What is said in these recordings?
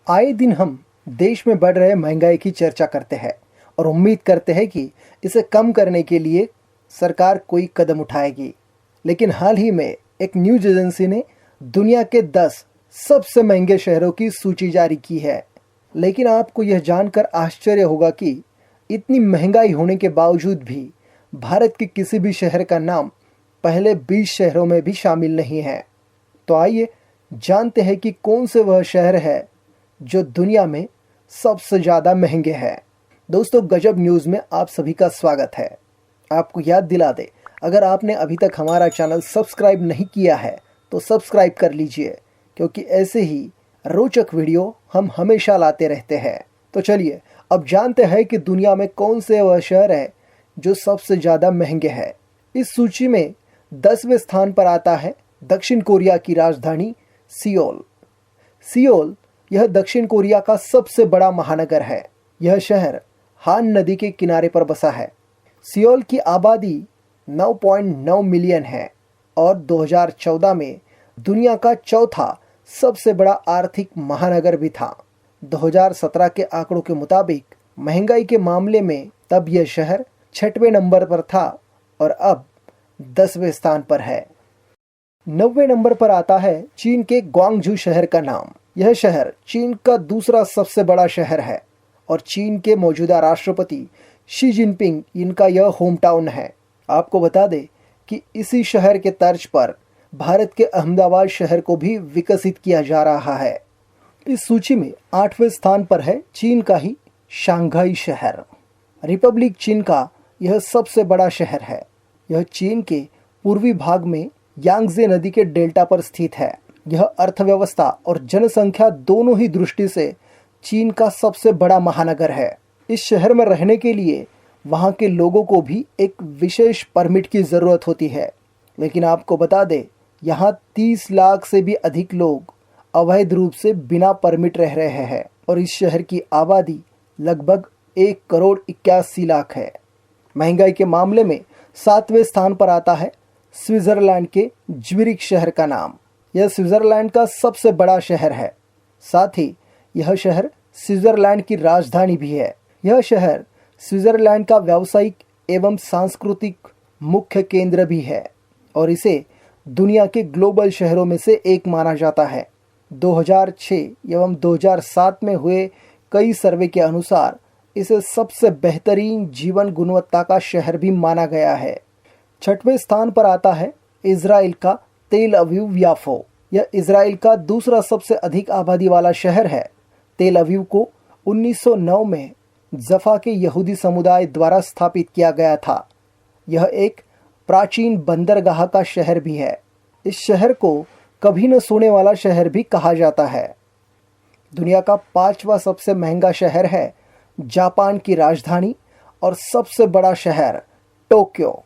आए दिन हम देश में बढ़ रहे महंगाई की चर्चा करते हैं और उम्मीद करते हैं कि इसे कम करने के लिए सरकार कोई कदम उठाएगी। लेकिन हाल ही में एक न्यूज़ एजेंसी ने दुनिया के 10 सबसे महंगे शहरों की सूची जारी की है। लेकिन आपको यह जानकर आश्चर्य होगा कि इतनी महंगाई होने के बावजूद भी भारत के किसी भी शहर का नाम पहले 20 शहरों में भी शामिल नहीं है। तो आइए जानते हैं कि कौन से वह शहर है जो दुनिया में सबसे ज़्यादा महंगे हैं। दोस्तों, गजब न्यूज़ में आप सभी का स्वागत है। आपको याद दिला दे, अगर आपने अभी तक हमारा चैनल सब्सक्राइब नहीं किया है तो सब्सक्राइब कर लीजिए, क्योंकि ऐसे ही रोचक वीडियो हम हमेशा लाते रहते हैं। तो चलिए अब जानते हैं कि दुनिया में कौन से वह शहर है जो सबसे ज़्यादा महंगे हैं। इस सूची में 10वें स्थान पर आता है दक्षिण कोरिया की राजधानी सियोल। सियोल यह दक्षिण कोरिया का सबसे बड़ा महानगर है। यह शहर हान नदी के किनारे पर बसा है। सियोल की आबादी 9.9 मिलियन है और 2014 में दुनिया का चौथा सबसे बड़ा आर्थिक महानगर भी था। 2017 के आंकड़ों के मुताबिक महंगाई के मामले में तब यह शहर 6वें नंबर पर था और अब 10वें स्थान पर है। 9वें नंबर पर आता है चीन के ग्वांगझू शहर का नाम। यह शहर चीन का दूसरा सबसे बड़ा शहर है और चीन के मौजूदा राष्ट्रपति शी जिनपिंग इनका यह होम टाउन है। आपको बता दें कि इसी शहर के तर्ज पर भारत के अहमदाबाद शहर को भी विकसित किया जा रहा है। इस सूची में 8वें स्थान पर है चीन का ही शंघाई शहर। रिपब्लिक चीन का यह सबसे बड़ा शहर है। यह चीन के पूर्वी भाग में यांगजे नदी के डेल्टा पर स्थित है। यह अर्थव्यवस्था और जनसंख्या दोनों ही दृष्टि से चीन का सबसे बड़ा महानगर है। इस शहर में रहने के लिए वहां के लोगों को भी एक विशेष परमिट की ज़रूरत होती है। लेकिन आपको बता दें, यहाँ 30 लाख से भी अधिक लोग अवैध रूप से बिना परमिट रह रहे हैं और इस शहर की आबादी लगभग 1,81,00,000 है। महंगाई के मामले में 7वें स्थान पर आता है स्विट्जरलैंड के ज्यूरिख शहर का नाम। यह स्विट्जरलैंड का सबसे बड़ा शहर है। साथ ही यह शहर स्विट्जरलैंड की राजधानी भी है। यह शहर स्विट्जरलैंड का व्यावसायिक एवं सांस्कृतिक मुख्य केंद्र भी है और इसे दुनिया के ग्लोबल शहरों में से एक माना जाता है। 2006 एवं 2007 में हुए कई सर्वे के अनुसार इसे सबसे बेहतरीन जीवन गुणवत्ता का शहर भी माना गया है। 6वें स्थान पर आता है इजराइल का तेल अवीव याफो। यह इजराइल का दूसरा सबसे अधिक आबादी वाला शहर है। तेल अवीव को 1909 में जफा के यहूदी समुदाय द्वारा स्थापित किया गया था। यह एक प्राचीन बंदरगाह का शहर भी है। इस शहर को कभी न सोने वाला शहर भी कहा जाता है। दुनिया का 5वां सबसे महंगा शहर है जापान की राजधानी और सबसे बड़ा शहर टोक्यो।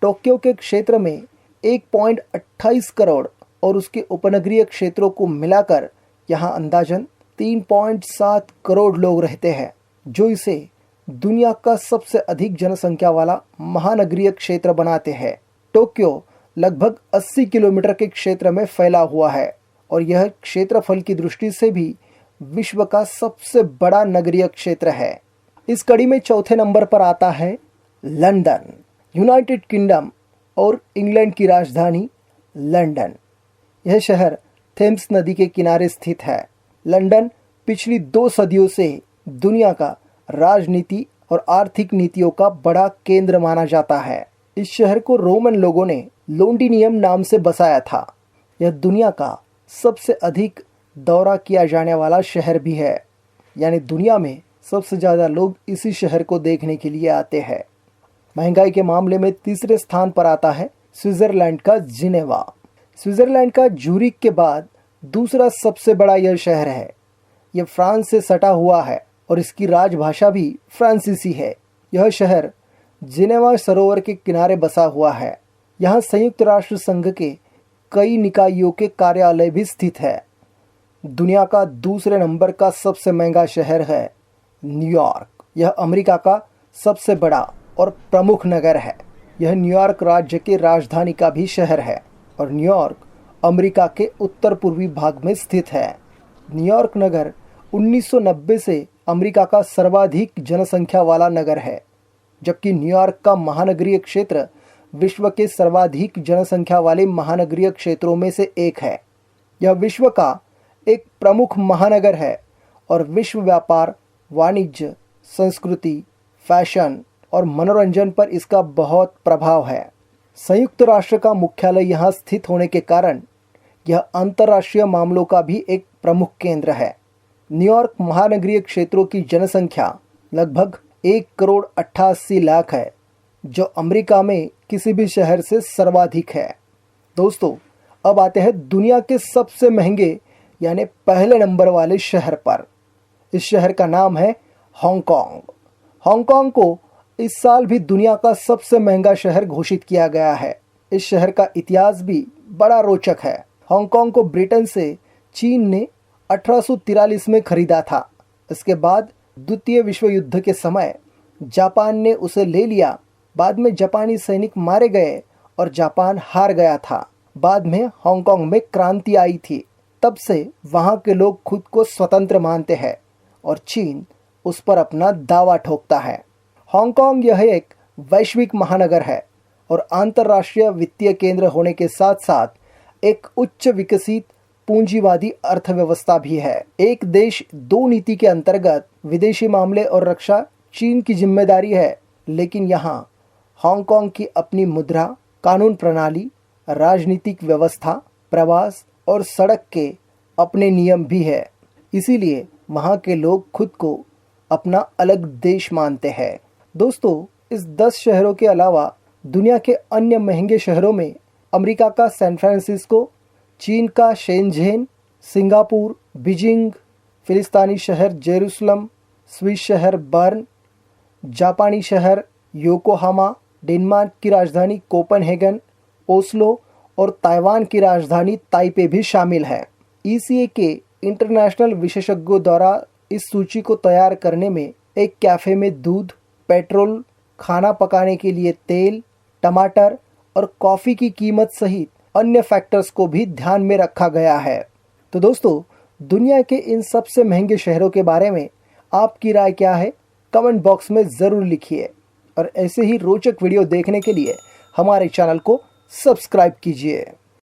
टोक्यो के क्षेत्र में 1.28 करोड़ और उसके उपनगरीय क्षेत्रों को मिलाकर यहाँ अंदाजन 3.7 करोड़ लोग रहते हैं, जो इसे दुनिया का सबसे अधिक जनसंख्या वाला महानगरीय क्षेत्र बनाते हैं। टोक्यो लगभग 80 किलोमीटर के क्षेत्र में फैला हुआ है और यह क्षेत्रफल की दृष्टि से भी विश्व का सबसे बड़ा नगरीय क्षेत्र है। इस कड़ी में 4थे नंबर पर आता है लंदन। यूनाइटेड किंगडम और इंग्लैंड की राजधानी लंदन। यह शहर थेम्स नदी के किनारे स्थित है। लंदन पिछली 2 सदियों से दुनिया का राजनीति और आर्थिक नीतियों का बड़ा केंद्र माना जाता है। इस शहर को रोमन लोगों ने लोंडिनियम नाम से बसाया था। यह दुनिया का सबसे अधिक दौरा किया जाने वाला शहर भी है, यानी दुनिया में सबसे ज़्यादा लोग इसी शहर को देखने के लिए आते हैं। महंगाई के मामले में 3रे स्थान पर आता है स्विट्जरलैंड का जिनेवा। स्विट्जरलैंड का ज्यूरिख के बाद दूसरा सबसे बड़ा यह शहर है। यह फ्रांस से सटा हुआ है और इसकी राजभाषा भी फ्रांसीसी है। यह शहर जिनेवा सरोवर के किनारे बसा हुआ है। यहाँ संयुक्त राष्ट्र संघ के कई निकायों के कार्यालय भी स्थित है। दुनिया का दूसरे नंबर का सबसे महंगा शहर है न्यूयॉर्क। यह अमेरिका का सबसे बड़ा और प्रमुख नगर है। यह न्यूयॉर्क राज्य के राजधानी का भी शहर है और न्यूयॉर्क अमेरिका के उत्तर पूर्वी भाग में स्थित है। न्यूयॉर्क नगर 1990 से अमेरिका का सर्वाधिक जनसंख्या वाला नगर है, जबकि न्यूयॉर्क का महानगरीय क्षेत्र विश्व के सर्वाधिक जनसंख्या वाले महानगरीय क्षेत्रों में से एक है। यह विश्व का एक प्रमुख महानगर है और विश्व व्यापार, वाणिज्य, संस्कृति, फैशन और मनोरंजन पर इसका बहुत प्रभाव है। संयुक्त राष्ट्र का मुख्यालय यहाँ स्थित होने के कारण यह अंतर्राष्ट्रीय मामलों का भी एक प्रमुख केंद्र है। न्यूयॉर्क महानगरीय क्षेत्रों की जनसंख्या लगभग 1,88,00,000 है, जो अमेरिका में किसी भी शहर से सर्वाधिक है। दोस्तों, अब आते हैं दुनिया के सबसे महंगे यानी पहले नंबर वाले शहर पर। इस शहर का नाम है हांगकांग। हांगकांग को इस साल भी दुनिया का सबसे महंगा शहर घोषित किया गया है। इस शहर का इतिहास भी बड़ा रोचक है। हांगकांग को ब्रिटेन से चीन ने 1843 में खरीदा था। इसके बाद द्वितीय विश्व युद्ध के समय जापान ने उसे ले लिया। बाद में जापानी सैनिक मारे गए और जापान हार गया था। बाद में हांगकांग में क्रांति आई थी। तब से वहाँ के लोग खुद को स्वतंत्र मानते हैं और चीन उस पर अपना दावा ठोकता है। हांगकांग यह एक वैश्विक महानगर है और अंतर्राष्ट्रीय वित्तीय केंद्र होने के साथ साथ एक उच्च विकसित पूंजीवादी अर्थव्यवस्था भी है। एक देश दो नीति के अंतर्गत विदेशी मामले और रक्षा चीन की जिम्मेदारी है, लेकिन यहाँ हांगकांग की अपनी मुद्रा, कानून प्रणाली, राजनीतिक व्यवस्था, प्रवास और सड़क के अपने नियम भी है। इसीलिए वहाँ के लोग खुद को अपना अलग देश मानते हैं। दोस्तों, इस 10 शहरों के अलावा दुनिया के अन्य महंगे शहरों में अमेरिका का सैन फ्रांसिस्को, चीन का शेंझेन, सिंगापुर, बीजिंग, फिलिस्तीनी शहर जेरूसलम, स्विस शहर बर्न, जापानी शहर योकोहामा, डेनमार्क की राजधानी कोपेनहेगन, ओस्लो और ताइवान की राजधानी ताइपे भी शामिल है। ECA के इंटरनेशनल विशेषज्ञों द्वारा इस सूची को तैयार करने में एक कैफ़े में दूध, पेट्रोल, खाना पकाने के लिए तेल, टमाटर और कॉफ़ी की कीमत सहित अन्य फैक्टर्स को भी ध्यान में रखा गया है। तो दोस्तों, दुनिया के इन सबसे महंगे शहरों के बारे में आपकी राय क्या है? कमेंट बॉक्स में ज़रूर लिखिए और ऐसे ही रोचक वीडियो देखने के लिए हमारे चैनल को सब्सक्राइब कीजिए।